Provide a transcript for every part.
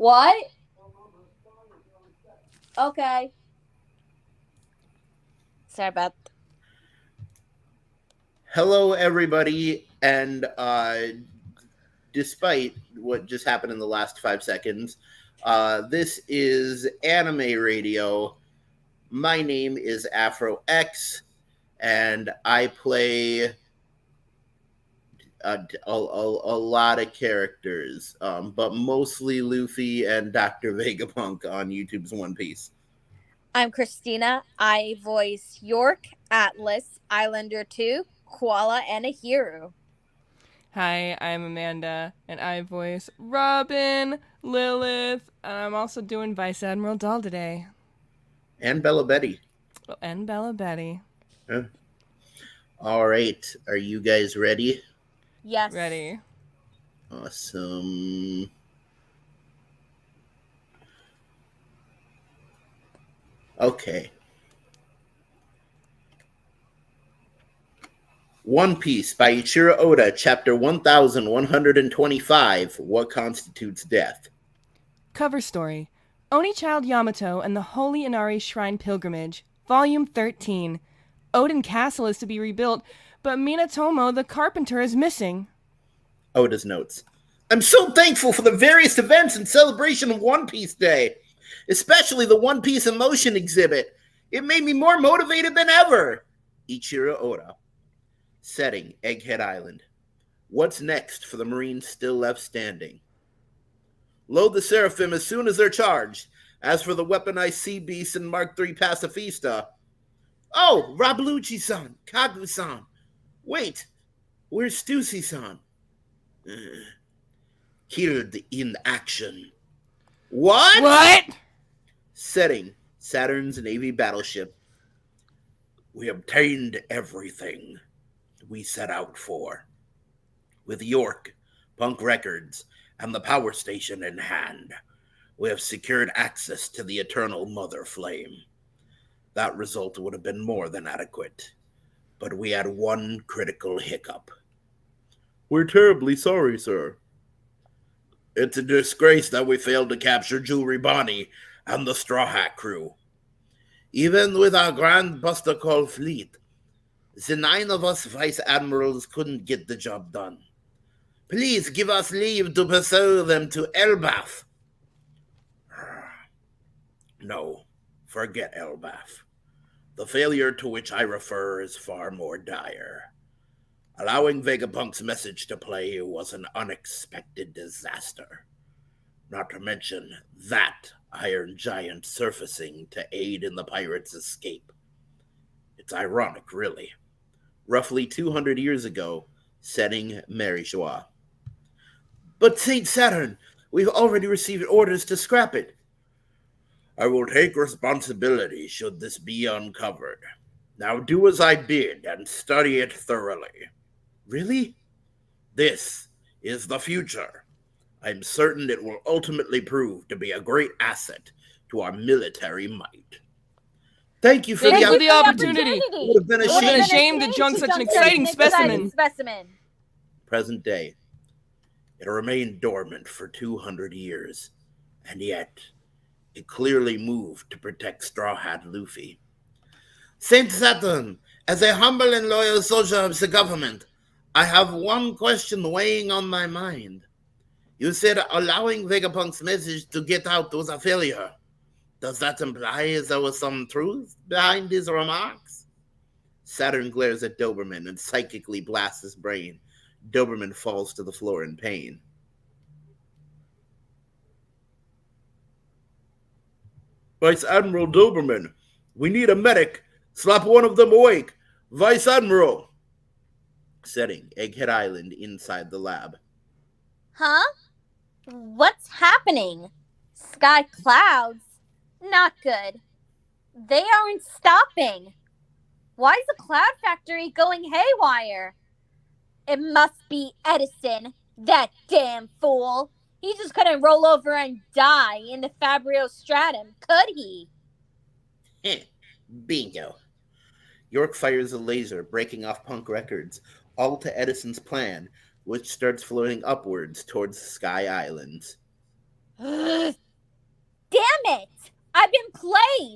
What? Okay. Sorry about. Hello, everybody, and despite what just happened in the last 5 seconds, this is Anime Radio. My name is Afro X, and I play a lot of characters, but mostly Luffy and Dr. Vegapunk on YouTube's One Piece. I'm Christina. I voice York, Atlas, Islander 2, Koala, and a hero. Hi, I'm Amanda, and I voice Robin, Lilith, and I'm also doing Vice Admiral Doll today. And Bella Betty. Oh, and Bella Betty. Huh? All right, are you guys ready? Yes. Ready. Awesome. Okay. One Piece by Ichiro Oda, Chapter 1125, What Constitutes Death? Cover story. Oni Child Yamato and the Holy Inari Shrine Pilgrimage, Volume 13. Odin Castle is to be rebuilt, but Minatomo the carpenter is missing. Oda's notes. I'm so thankful for the various events in celebration of One Piece Day, especially the One Piece Emotion exhibit. It made me more motivated than ever. Ichiro Oda. Setting, Egghead Island. What's next for the Marines still left standing? Load the Seraphim as soon as they're charged. As for the weaponized sea beasts and Mark III Pacifista. Oh, Rablucci-san, Kagu-san. Wait, where's Stussy-san? Killed in action. What? Setting, Saturn's Navy battleship. We obtained everything we set out for. With York, Punk Records, and the power station in hand, we have secured access to the eternal Mother Flame. That result would have been more than adequate, but we had one critical hiccup. We're terribly sorry, sir. It's a disgrace that we failed to capture Jewelry Bonnie and the Straw Hat crew. Even with our Grand Buster Call fleet, the 9 of us vice admirals couldn't get the job done. Please give us leave to pursue them to Elbaf. No, forget Elbaf. The failure to which I refer is far more dire. Allowing Vegapunk's message to play was an unexpected disaster. Not to mention that Iron Giant surfacing to aid in the pirates' escape. It's ironic, really. Roughly 200 years ago, setting Marijois. But St. Saturn, we've already received orders to scrap it. I will take responsibility should this be uncovered. Now do as I did and study it thoroughly. Really? This is the future. I'm certain it will ultimately prove to be a great asset to our military might. Thank you for the opportunity. It would have been a shame to junk such an exciting specimen. Present day. It remained dormant for 200 years, and yet it clearly moved to protect Straw Hat Luffy. Saint Saturn, as a humble and loyal soldier of the government, I have one question weighing on my mind. You said allowing Vegapunk's message to get out was a failure. Does that imply there was some truth behind his remarks? Saturn glares at Doberman and psychically blasts his brain. Doberman falls to the floor in pain. Vice Admiral Doberman, we need a medic. Slap one of them awake. Vice Admiral. Setting, Egghead Island inside the lab. Huh? What's happening? Sky clouds? Not good. They aren't stopping. Why is the cloud factory going haywire? It must be Edison, that damn fool. He just couldn't roll over and die in the Fabrio stratum, could he? Bingo. York fires a laser, breaking off Punk Records, all to Edison's plan, which starts floating upwards towards Sky Islands.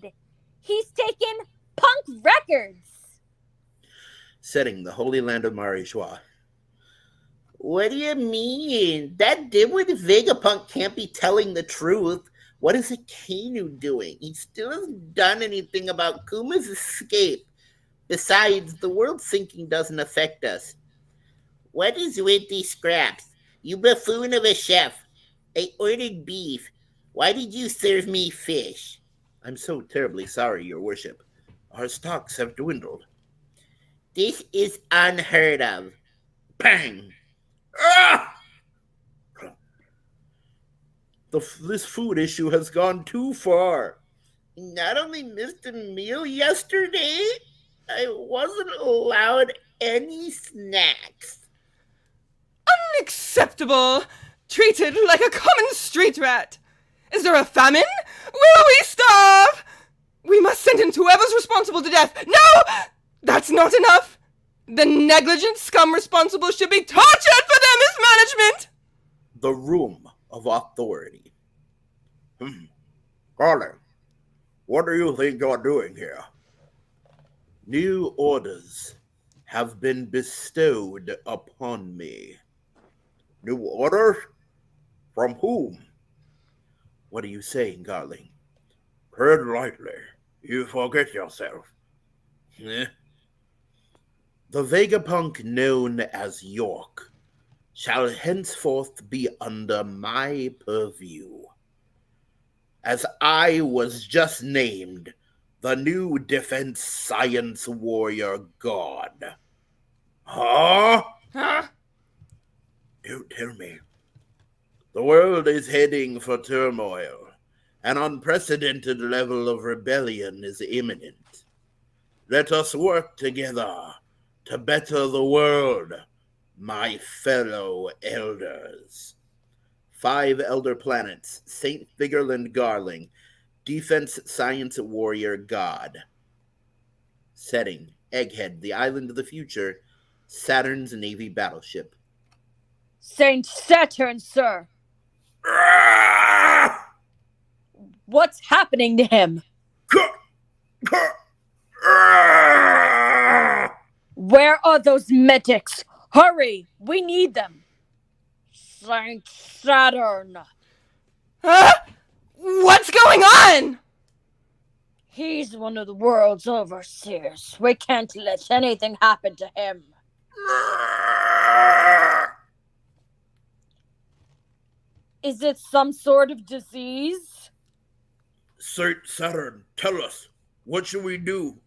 made. He's taken punk records. Setting, the Holy Land of Marijois. What do you mean? That dimwit Vegapunk can't be telling the truth. What is Akainu doing? He still hasn't done anything about Kuma's escape. Besides, the world sinking doesn't affect us. What is with these scraps? You buffoon of a chef. I ordered beef. Why did you serve me fish? I'm so terribly sorry, your worship. Our stocks have dwindled. This is unheard of. Bang! Ah! This food issue has gone too far. Not only missed a meal yesterday, I wasn't allowed any snacks. Unacceptable! Treated like a common street rat! Is there a famine? Will we starve? We must sentence whoever's responsible to death. No! That's not enough! The negligent scum responsible should be tortured for their mismanagement! The room of authority. Darling, what do you think you're doing here? New orders have been bestowed upon me. New orders? From whom? What are you saying, darling? Tread lightly. You forget yourself. Eh? The Vegapunk known as York shall henceforth be under my purview, as I was just named the new Defense Science Warrior God. Huh? Huh? Don't tell me. The world is heading for turmoil. An unprecedented level of rebellion is imminent. Let us work together to better the world, my fellow elders. 5 elder planets, St. Figurland Garling, Defense Science Warrior God. Setting, Egghead, the island of the future, Saturn's Navy battleship. Saint Saturn, sir. What's happening to him? Where are those medics? Hurry! We need them! Saint Saturn! Huh? What's going on? He's one of the world's overseers. We can't let anything happen to him. Is it some sort of disease? Saint Saturn, tell us, what should we do?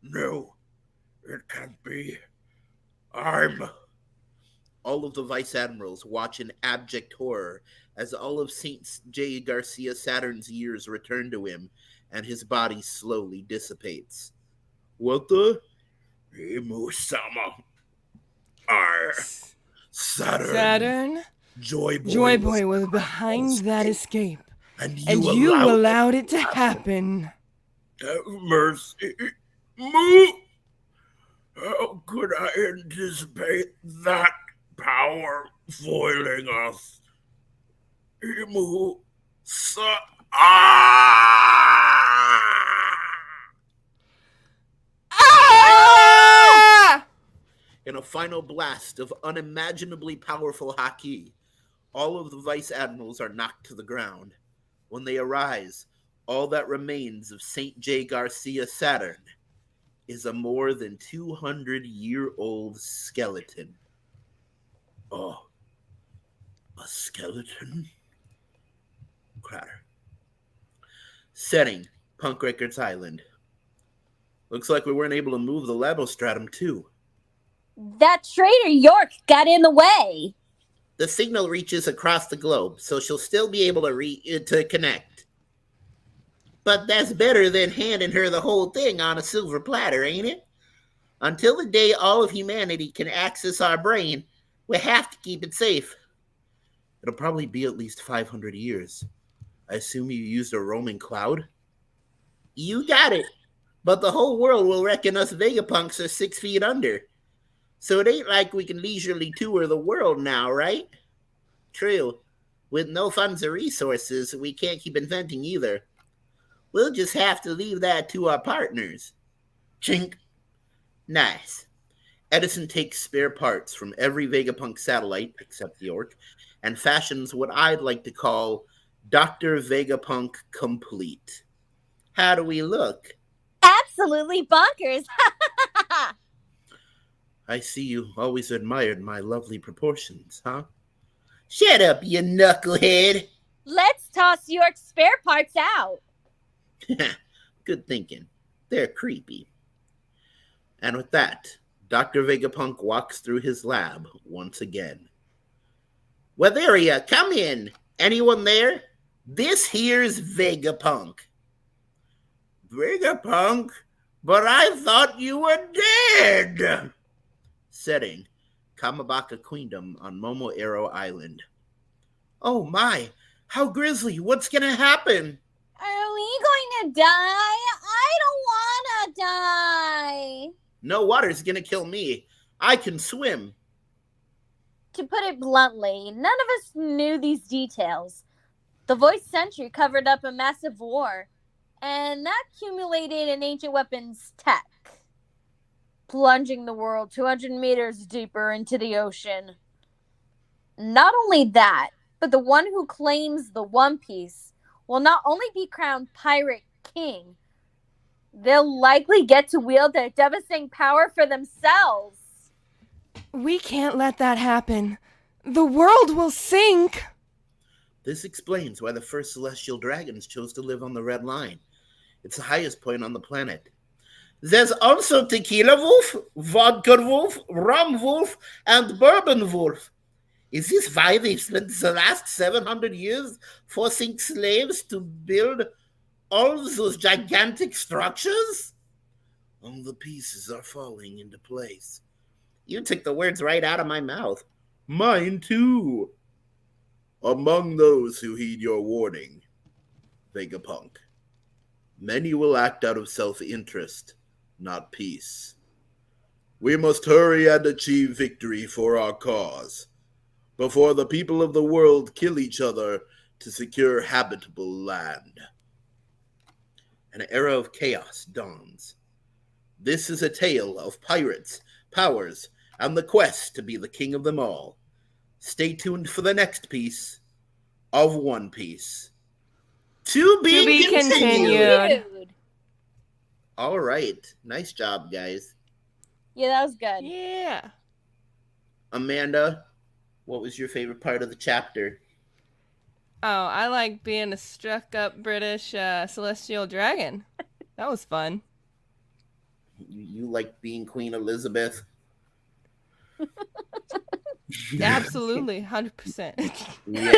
No, it can't be. All of the vice admirals watch in abject horror as all of St. J. Garcia Saturn's years return to him and his body slowly dissipates. What the? Imu-sama. Saturn. Joy Boy was behind that escape. And And you allowed it to happen. Have mercy. Moo! How could I anticipate that power foiling us? Imu. Ah! In a final blast of unimaginably powerful haki, all of the vice admirals are knocked to the ground. When they arise, all that remains of St. J. Garcia Saturn is a more than 200-year-old skeleton. Oh, a skeleton? Crowder. Setting, Punk Records Island. Looks like we weren't able to move the Labostratum, too. That traitor York got in the way. The signal reaches across the globe, so she'll still be able to connect. But that's better than handing her the whole thing on a silver platter, ain't it? Until the day all of humanity can access our brain, we have to keep it safe. It'll probably be at least 500 years. I assume you used a roaming cloud? You got it. But the whole world will reckon us Vegapunks are 6 feet under. So it ain't like we can leisurely tour the world now, right? True. With no funds or resources, we can't keep inventing either. We'll just have to leave that to our partners. Chink. Nice. Edison takes spare parts from every Vegapunk satellite, except the Orc, and fashions what I'd like to call Dr. Vegapunk Complete. How do we look? Absolutely bonkers. I see you always admired my lovely proportions, huh? Shut up, you knucklehead. Let's toss York's spare parts out. Good thinking. They're creepy. And with that, Dr. Vegapunk walks through his lab once again. Weatheria, come in. Anyone there? This here's Vegapunk. Vegapunk? But I thought you were dead! Setting, Kamabaka Queendom on Momoero Island. Oh my, how grisly, what's gonna happen? Are we going to die? I don't want to die. No water's gonna kill me. I can swim. To put it bluntly, none of us knew these details. The voice sentry covered up a massive war, and that accumulated in ancient weapons tech, plunging the world 200 meters deeper into the ocean. Not only that, but the one who claims the One Piece will not only be crowned Pirate King, they'll likely get to wield their devastating power for themselves. We can't let that happen. The world will sink. This explains why the first celestial dragons chose to live on the Red Line. It's the highest point on the planet. There's also Tequila Wolf, Vodka Wolf, Rum Wolf, and Bourbon Wolf. Is this why they've spent the last 700 years forcing slaves to build all those gigantic structures? All the pieces are falling into place. You took the words right out of my mouth. Mine too. Among those who heed your warning, Vegapunk, many will act out of self-interest, not peace. We must hurry and achieve victory for our cause, before the people of the world kill each other to secure habitable land. An era of chaos dawns. This is a tale of pirates, powers, and the quest to be the king of them all. Stay tuned for the next piece of One Piece. To be continued. All right. Nice job, guys. Yeah, that was good. Yeah. Amanda, what was your favorite part of the chapter? Oh, I like being a struck-up British celestial dragon. That was fun. You like being Queen Elizabeth? Absolutely, 100%. Yeah.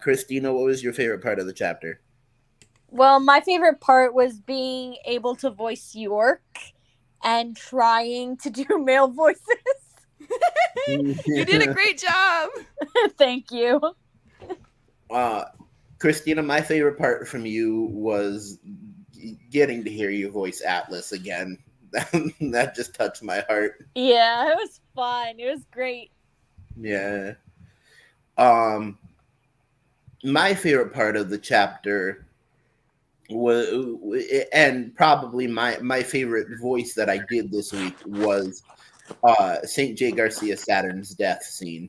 Christina, what was your favorite part of the chapter? Well, my favorite part was being able to voice York and trying to do male voices. You did a great job. Thank you. Christina, my favorite part from you was getting to hear you voice Atlas again. That just touched my heart. Yeah, it was fun. It was great. Yeah. My favorite part of the chapter was, and probably my favorite voice that I did this week was St. J. Garcia Saturn's death scene.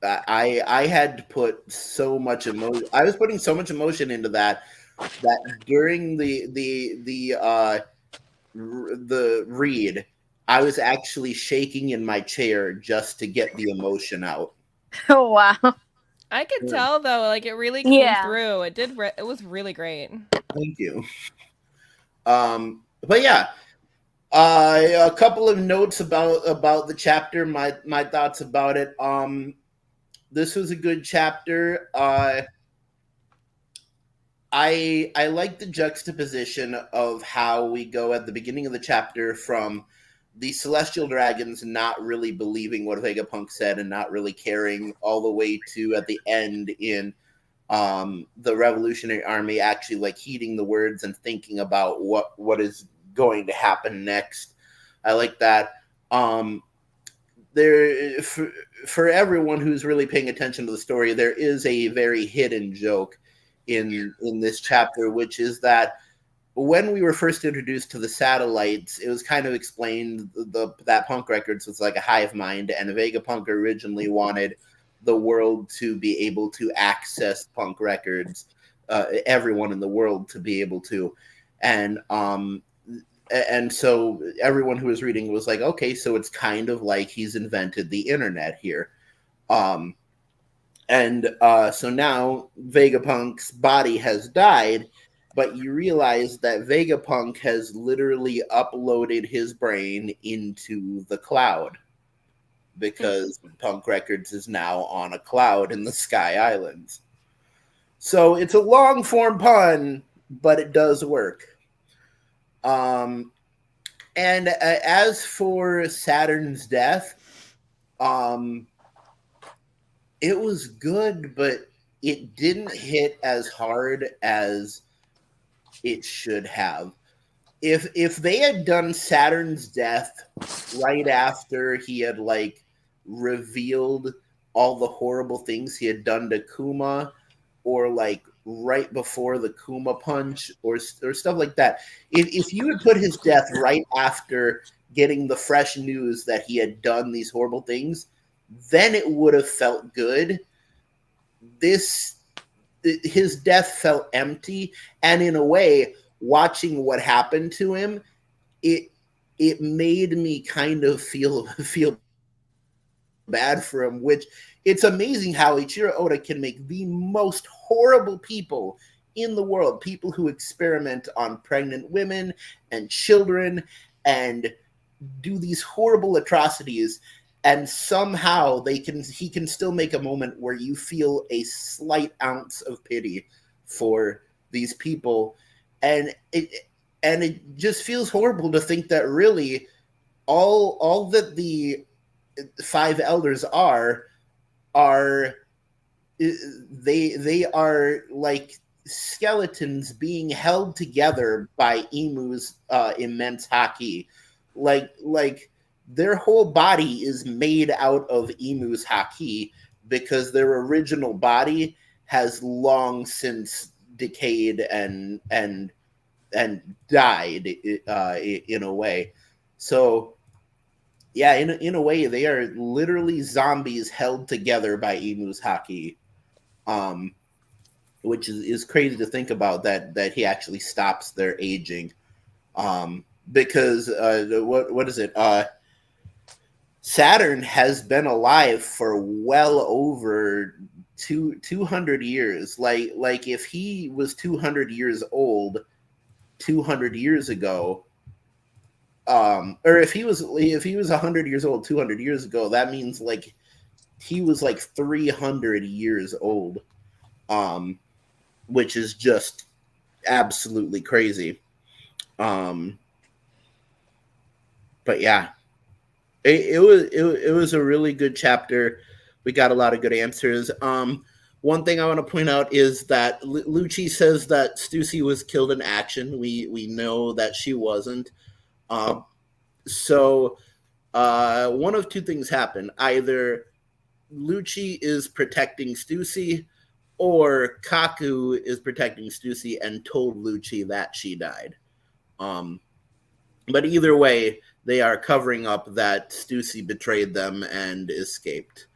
I had to put so much emotion. I was putting so much emotion into that during the read, I was actually shaking in my chair just to get the emotion out. Oh, wow. I could tell though, like it really came through. It did. It was really great. Thank you. But yeah, a couple of notes about the chapter. My thoughts about it. This was a good chapter. I like the juxtaposition of how we go at the beginning of the chapter from the Celestial Dragons not really believing what Vegapunk said and not really caring, all the way to at the end in the Revolutionary Army actually like heeding the words and thinking about what is going to happen next. I like that. there for everyone who's really paying attention to the story, there is a very hidden joke in this chapter, which is that when we were first introduced to the satellites, it was kind of explained that Punk Records was like a hive mind, and Vegapunk originally wanted the world to be able to access Punk Records, everyone in the world to be able to, and so everyone who was reading was like, okay, so it's kind of like he's invented the internet here. So now Vegapunk's body has died, but you realize that Vegapunk has literally uploaded his brain into the cloud because Punk Records is now on a cloud in the Sky Islands. So it's a long form pun, but it does work. And as for Saturn's death, it was good, but it didn't hit as hard as it should have. If they had done Saturn's death right after he had like revealed all the horrible things he had done to Kuma, or like right before the Kuma punch, or stuff like that, if you had put his death right after getting the fresh news that he had done these horrible things, then it would have felt good. His death felt empty, and in a way, watching what happened to him, it made me kind of feel bad for him, which it's amazing how Ichiro Oda can make the most horrible people in the world, people who experiment on pregnant women and children and do these horrible atrocities, and somehow he can still make a moment where you feel a slight ounce of pity for these people. And it just feels horrible to think that really all that the five elders are they are like skeletons being held together by Imu's immense haki. Like their whole body is made out of Imu's haki, because their original body has long since decayed and died in a way. So yeah, in a way, they are literally zombies held together by Imu's haki, which is crazy to think about, that he actually stops their aging, because what is it? Saturn has been alive for well over 200 years. Like if he was 200 years old 200 years ago, or if he was 100 years old 200 years ago, that means like he was like 300 years old, which is just absolutely crazy. But yeah, it was a really good chapter. We got a lot of good answers. One thing I want to point out is that Lucci says that Stussy was killed in action. We know that she wasn't. So one of two things happened. Either Lucci is protecting Stussy, or Kaku is protecting Stussy and told Lucci that she died. But either way, they are covering up that Stussy betrayed them and escaped.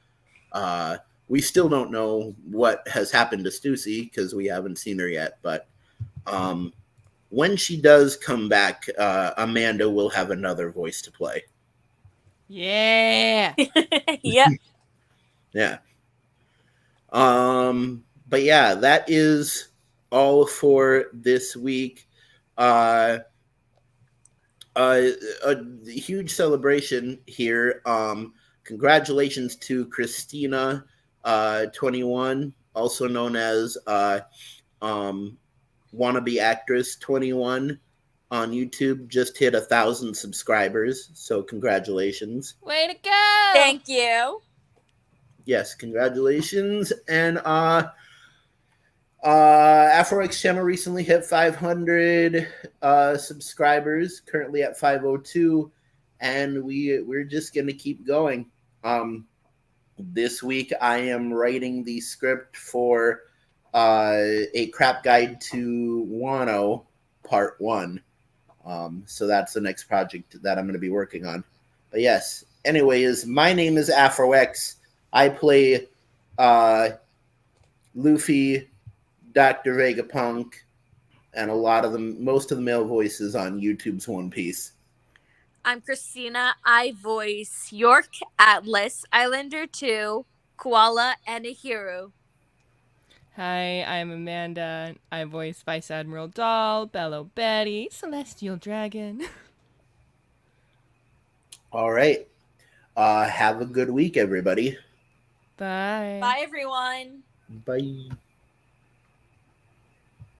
We still don't know what has happened to Stussy because we haven't seen her yet. But when she does come back, Amanda will have another voice to play. Yeah. Yep. Yeah. But yeah, that is all for this week. A huge celebration here. Congratulations to Christina, 21, also known as Wannabe Actress 21 on YouTube. Just hit 1,000 subscribers, so congratulations. Way to go! Thank you. Yes, congratulations. And AfroX channel recently hit 500 subscribers, currently at 502, and we're just gonna keep going. This week I am writing the script for a crap guide to Wano Part 1. So that's the next project that I'm going to be working on. But yes, anyways, my name is AfroX. I play Luffy, Dr. Vegapunk, and most of the male voices on YouTube's One Piece. I'm Christina. I voice York, Atlas, Islander 2, Koala, and Ahiru. Hi, I'm Amanda. I voice Vice Admiral Doll, Bello Betty, Celestial Dragon. All right. Have a good week, everybody. Bye. Bye, everyone. Bye.